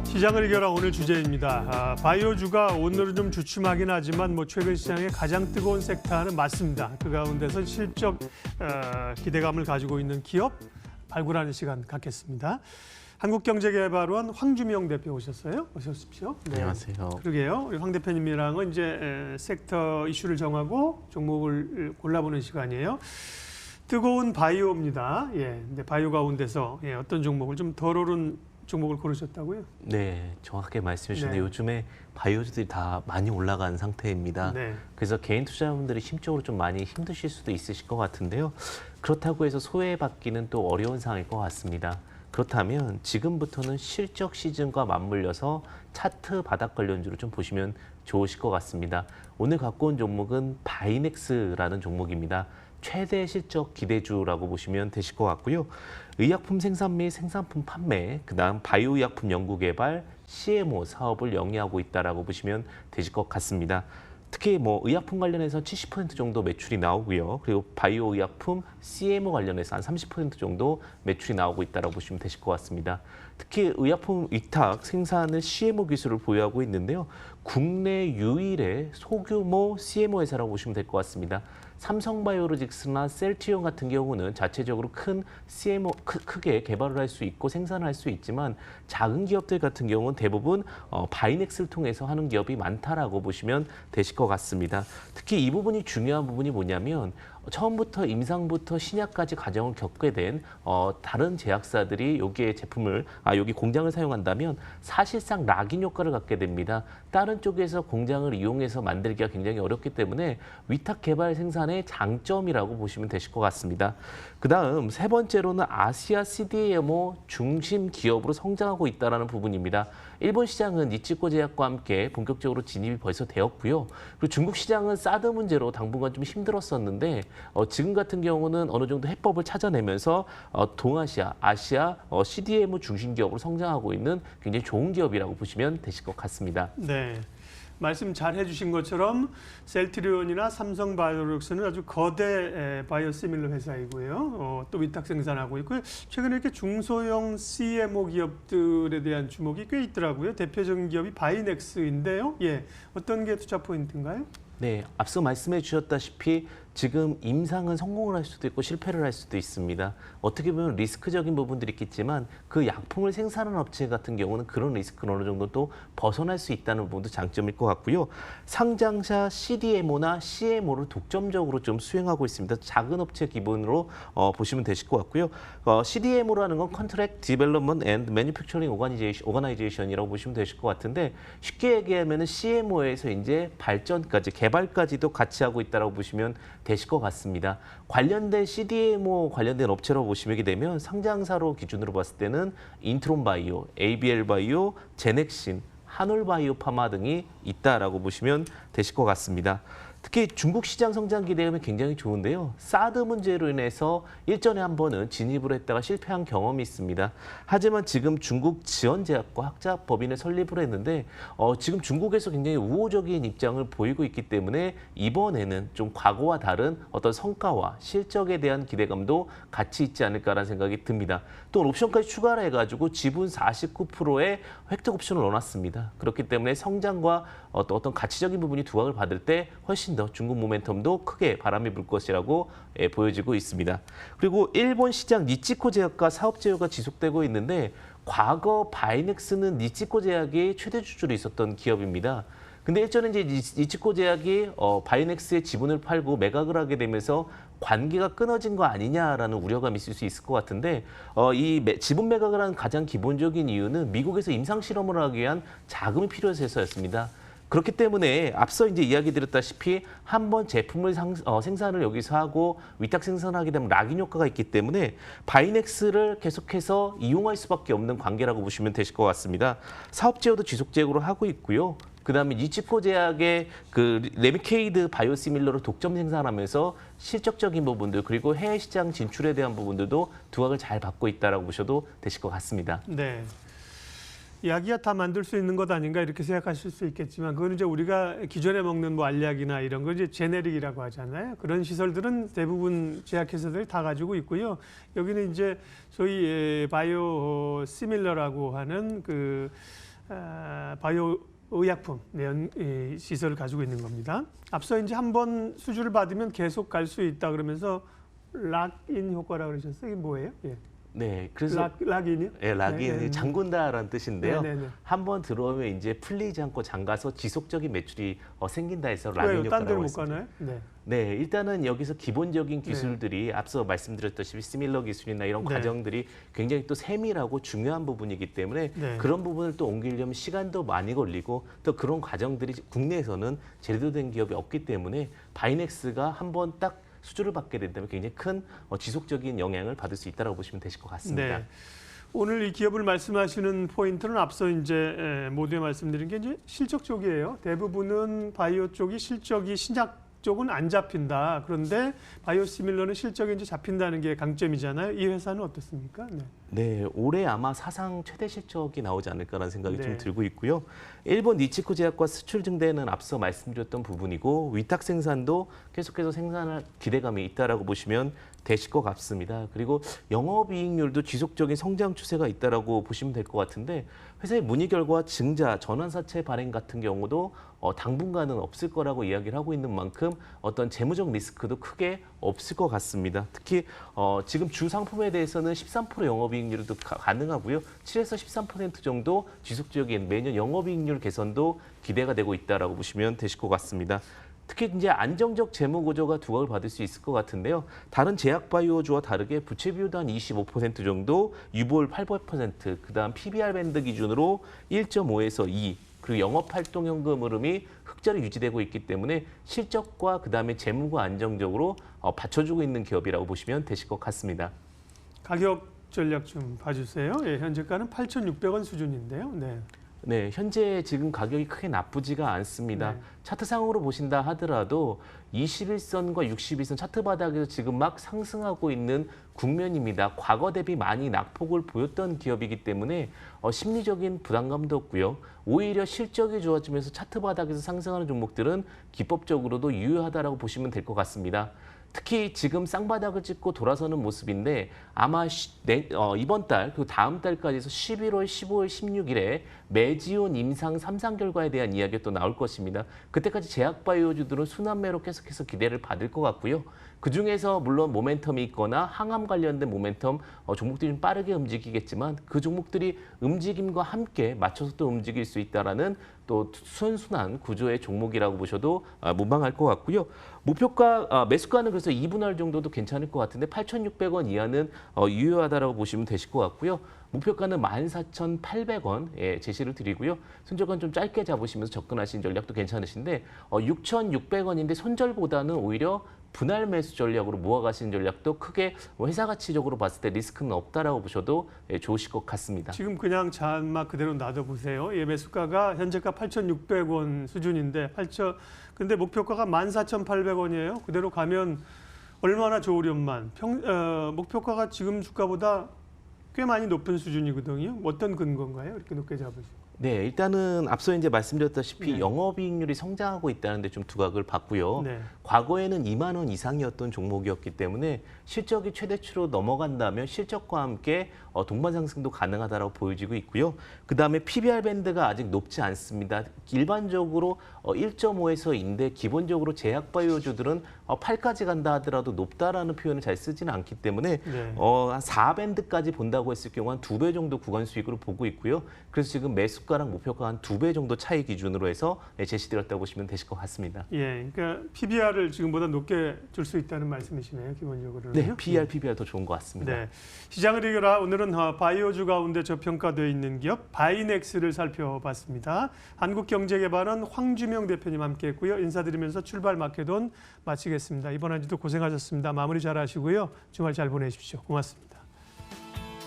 시장을 이겨라 오늘 주제입니다. 바이오주가 오늘은 좀 주춤하긴 하지만 최근 시장의 가장 뜨거운 섹터는 맞습니다. 그 가운데서 실적 기대감을 가지고 있는 기업 발굴하는 시간 갖겠습니다. 한국경제개발원 황주명 대표 오셨어요. 어서 오십시오. 네. 안녕하세요. 그러게요. 우리 황 대표님이랑은 이제 섹터 이슈를 정하고 종목을 골라보는 시간이에요. 뜨거운 바이오입니다. 근데 바이오 가운데서 어떤 종목을 좀 덜 오른 종목을 고르셨다고요? 네, 정확하게 말씀해 주셨는데 네. 요즘에 바이오주들이 다 많이 올라간 상태입니다. 네. 그래서 개인 투자자분들이 심적으로 좀 많이 힘드실 수도 있으실 것 같은데요. 그렇다고 해서 소외받기는 또 어려운 상황일 것 같습니다. 그렇다면 지금부터는 실적 시즌과 맞물려서 차트 바닥 관련주로 좀 보시면 좋으실 것 같습니다. 오늘 갖고 온 종목은 바이넥스라는 종목입니다. 최대 실적 기대주라고 보시면 되실 것 같고요. 의약품 생산 및 생산품 판매, 그다음 바이오 의약품 연구 개발, CMO 사업을 영위하고 있다라고 보시면 되실 것 같습니다. 특히 의약품 관련해서 70% 정도 매출이 나오고요. 그리고 바이오 의약품, CMO 관련해서 한 30% 정도 매출이 나오고 있다라고 보시면 되실 것 같습니다. 특히 의약품 위탁 생산을 CMO 기술을 보유하고 있는데요. 국내 유일의 소규모 CMO 회사라고 보시면 될 것 같습니다. 삼성바이오로직스나 셀트리온 같은 경우는 자체적으로 큰 CMO 크게 개발을 할 수 있고 생산을 할 수 있지만 작은 기업들 같은 경우는 대부분 바이넥스를 통해서 하는 기업이 많다라고 보시면 되실 것 같습니다. 특히 이 부분이 중요한 부분이 뭐냐면 처음부터 임상부터 신약까지 과정을 겪게 된 다른 제약사들이 여기에 여기 공장을 사용한다면 사실상 락인 효과를 갖게 됩니다. 다른 쪽에서 공장을 이용해서 만들기가 굉장히 어렵기 때문에 위탁 개발 생산의 장점이라고 보시면 되실 것 같습니다. 그다음 세 번째로는 아시아 CDMO 중심 기업으로 성장하고 있다는 부분입니다. 일본 시장은 니치코 제약과 함께 본격적으로 진입이 벌써 되었고요. 그리고 중국 시장은 사드 문제로 당분간 좀 힘들었었는데 지금 같은 경우는 어느 정도 해법을 찾아내면서 동아시아, 아시아 CDMO 중심 기업으로 성장하고 있는 굉장히 좋은 기업이라고 보시면 되실 것 같습니다. 네. 말씀 잘 해주신 것처럼 셀트리온이나 삼성바이오로직스는 아주 거대 바이오시밀러 회사이고요. 또 위탁 생산하고 있고요. 최근에 이렇게 중소형 CMO 기업들에 대한 주목이 꽤 있더라고요. 대표적인 기업이 바이넥스인데요. 어떤 게 투자 포인트인가요? 네, 앞서 말씀해 주셨다시피 지금 임상은 성공을 할 수도 있고 실패를 할 수도 있습니다. 어떻게 보면 리스크적인 부분들이 있겠지만 그 약품을 생산하는 업체 같은 경우는 그런 리스크는 어느 정도 또 벗어날 수 있다는 부분도 장점일 것 같고요. 상장사 CDMO나 CMO를 독점적으로 좀 수행하고 있습니다. 작은 업체 기본으로 보시면 되실 것 같고요. CDMO라는 건 Contract Development and Manufacturing Organization이라고 보시면 되실 것 같은데 쉽게 얘기하면 CMO에서 이제 발전까지 개발까지도 같이 하고 있다고 보시면 되실 것 같습니다. 관련된 CDMO 관련된 업체로 보시게 되면 상장사로 기준으로 봤을 때는 인트론바이오, ABL바이오, 제넥신, 한올바이오파마 등이 있다라고 보시면 되실 것 같습니다. 특히 중국 시장 성장 기대감이 굉장히 좋은데요. 사드 문제로 인해서 일전에 한 번은 진입을 했다가 실패한 경험이 있습니다. 하지만 지금 중국 지원제약과 학자법인을 설립을 했는데 지금 중국에서 굉장히 우호적인 입장을 보이고 있기 때문에 이번에는 좀 과거와 다른 어떤 성과와 실적에 대한 기대감도 같이 있지 않을까라는 생각이 듭니다. 또 옵션까지 추가를 해가지고 지분 49%의 획득 옵션을 넣어놨습니다. 그렇기 때문에 성장과 어떤 가치적인 부분이 두각을 받을 때 훨씬 더 중국 모멘텀도 크게 바람이 불 것이라고 보여지고 있습니다. 그리고 일본 시장 니치코 제약과 사업 제휴가 지속되고 있는데 과거 바이넥스는 니치코 제약이 최대 주주로 있었던 기업입니다. 근데 일전에 이제 니치코 제약이 바이넥스의 지분을 팔고 매각을 하게 되면서 관계가 끊어진 거 아니냐라는 우려감이 있을 수 있을 것 같은데 지분 매각을 한 가장 기본적인 이유는 미국에서 임상 실험을 하기 위한 자금이 필요해서였습니다. 그렇기 때문에 앞서 이제 이야기 드렸다시피 한번 제품을 생산을 여기서 하고 위탁 생산하게 되면 락인 효과가 있기 때문에 바이넥스를 계속해서 이용할 수밖에 없는 관계라고 보시면 되실 것 같습니다. 사업 제휴도 지속적으로 하고 있고요. 그다음에 니치코 제약의 그 레미케이드 바이오시밀러를 독점 생산하면서 실적적인 부분들 그리고 해외 시장 진출에 대한 부분들도 두각을 잘 받고 있다라고 보셔도 되실 것 같습니다. 네. 약이야 다 만들 수 있는 것 아닌가 이렇게 생각하실 수 있겠지만 그건 이제 우리가 기존에 먹는 뭐 알약이나 이런 거 이제 제네릭이라고 하잖아요. 그런 시설들은 대부분 제약회사들이 다 가지고 있고요. 여기는 이제 소위 바이오 시밀러라고 하는 그 바이오 의약품 시설을 가지고 있는 겁니다. 앞서 이제 한번 수주를 받으면 계속 갈 수 있다 그러면서 락인 효과라고 그러셨어요. 이게 뭐예요? 예. 네, 그래서 락인이요? 예, 락인이 네. 잠근다라는 뜻인데요. 네네네. 한번 들어오면 이제 풀리지 않고 잠가서 지속적인 매출이 생긴다 해서 왜요? 락인 딴 데로 효과라고 못 했습니다. 가나요? 네. 네, 일단은 여기서 기본적인 네. 기술들이 앞서 말씀드렸다시피 시밀러 기술이나 이런 네. 과정들이 굉장히 또 세밀하고 중요한 부분이기 때문에 네. 그런 부분을 또 옮기려면 시간도 많이 걸리고 또 그런 과정들이 국내에서는 제대로 기업이 없기 때문에 바이넥스가 한번 딱 수주를 받게 된다면 굉장히 큰 지속적인 영향을 받을 수 있다고 보시면 되실 것 같습니다. 네. 오늘 이 기업을 말씀하시는 포인트는 앞서 이제 모두에 말씀드린 게 이제 실적 쪽이에요. 대부분은 바이오 쪽이 실적이 신약 쪽은 안 잡힌다. 그런데 바이오시밀러는 실적이 이제 잡힌다는 게 강점이잖아요. 이 회사는 어떻습니까? 네. 네, 올해 아마 사상 최대 실적이 나오지 않을까라는 생각이 네. 좀 들고 있고요. 일본 니치코 제약과 수출 증대는 앞서 말씀드렸던 부분이고 위탁 생산도 계속해서 생산할 기대감이 있다라고 보시면 되실 것 같습니다. 그리고 영업이익률도 지속적인 성장 추세가 있다라고 보시면 될 것 같은데 회사의 문의 결과 증자, 전환사채 발행 같은 경우도 당분간은 없을 거라고 이야기를 하고 있는 만큼 어떤 재무적 리스크도 크게 없을 것 같습니다. 특히 지금 주 상품에 대해서는 13% 영업이익률도 가능하고요. 7에서 13% 정도 지속적인 매년 영업이익률 개선도 기대가 되고 있다라고 보시면 되실 것 같습니다. 특히 이제 안정적 재무 구조가 두각을 받을 수 있을 것 같은데요. 다른 제약 바이오주와 다르게 부채 비율도 한 25% 정도, 유보율 8%, 그다음 PBR 밴드 기준으로 1.5에서 2, 그리고 영업 활동 현금 흐름이 흑자로 유지되고 있기 때문에 실적과 그다음에 재무가 안정적으로 받쳐주고 있는 기업이라고 보시면 되실 것 같습니다. 가격 전략 좀 봐주세요. 예, 현재가는 8,600원 수준인데요. 네. 네, 현재 지금 가격이 크게 나쁘지가 않습니다. 네. 차트상으로 보신다 하더라도 21선과 61선 차트 바닥에서 지금 막 상승하고 있는 국면입니다. 과거 대비 많이 낙폭을 보였던 기업이기 때문에 심리적인 부담감도 없고요. 오히려 실적이 좋아지면서 차트 바닥에서 상승하는 종목들은 기법적으로도 유효하다라고 보시면 될 것 같습니다. 특히 지금 쌍바닥을 찍고 돌아서는 모습인데 아마 이번 달 그리고 다음 달까지 해서 11월, 15일, 16일에 매지온 임상 3상 결과에 대한 이야기가 또 나올 것입니다. 그때까지 제약바이오주들은 순환매로 계속해서 기대를 받을 것 같고요. 그중에서 물론 모멘텀이 있거나 항암 관련된 모멘텀 종목들이 좀 빠르게 움직이겠지만 그 종목들이 움직임과 함께 맞춰서 또 움직일 수 있다라는 또 순순한 구조의 종목이라고 보셔도 무방할 것 같고요. 목표가 매수가는 그래서 2분할 정도도 괜찮을 것 같은데 8,600원 이하는 유효하다라고 보시면 되실 것 같고요. 목표가는 14,800원 제시를 드리고요. 손절가는 좀 짧게 잡으시면서 접근하신 전략도 괜찮으신데 6,600원인데 손절보다는 오히려 분할 매수 전략으로 모아가시는 전략도 크게 회사 가치적으로 봤을 때 리스크는 없다라고 보셔도 좋으실 것 같습니다. 지금 그냥 잔막 그대로 놔둬보세요. 예, 매수가가 현재가 8,600원 수준인데 근데 목표가가 14,800원이에요. 그대로 가면 얼마나 좋으련만. 목표가가 지금 주가보다 꽤 많이 높은 수준이거든요. 어떤 근거인가요? 이렇게 높게 잡으시고. 네, 일단은 앞서 이제 말씀드렸다시피 네. 영업이익률이 성장하고 있다는 데 좀 두각을 봤고요. 네. 과거에는 2만 원 이상이었던 종목이었기 때문에 실적이 최대치로 넘어간다면 실적과 함께 동반 상승도 가능하다고 보여지고 있고요. 그다음에 PBR 밴드가 아직 높지 않습니다. 일반적으로 1.5에서 2인데 기본적으로 제약 바이오주들은 8까지 간다 하더라도 높다라는 표현을 잘 쓰지는 않기 때문에 네. 한 4밴드까지 본다고 했을 경우 한 2배 정도 구간 수익으로 보고 있고요. 그래서 지금 매수가랑 목표가 한 2배 정도 차이 기준으로 해서 제시드렸다고 보시면 되실 것 같습니다. 예, 그러니까 PBR을 지금보다 높게 줄 수 있다는 말씀이시네요, 기본적으로는. 네, PBR 더 좋은 것 같습니다. 네, 시장을 이겨라. 오늘은 바이오주 가운데 저평가되어 있는 기업 바이넥스를 살펴봤습니다. 한국경제개발원 황주명 대표님 함께했고요. 인사드리면서 출발 마케돈 마치겠습니다. 이번 한 주도 고생하셨습니다. 마무리 잘하시고요. 주말 잘 보내십시오. 고맙습니다.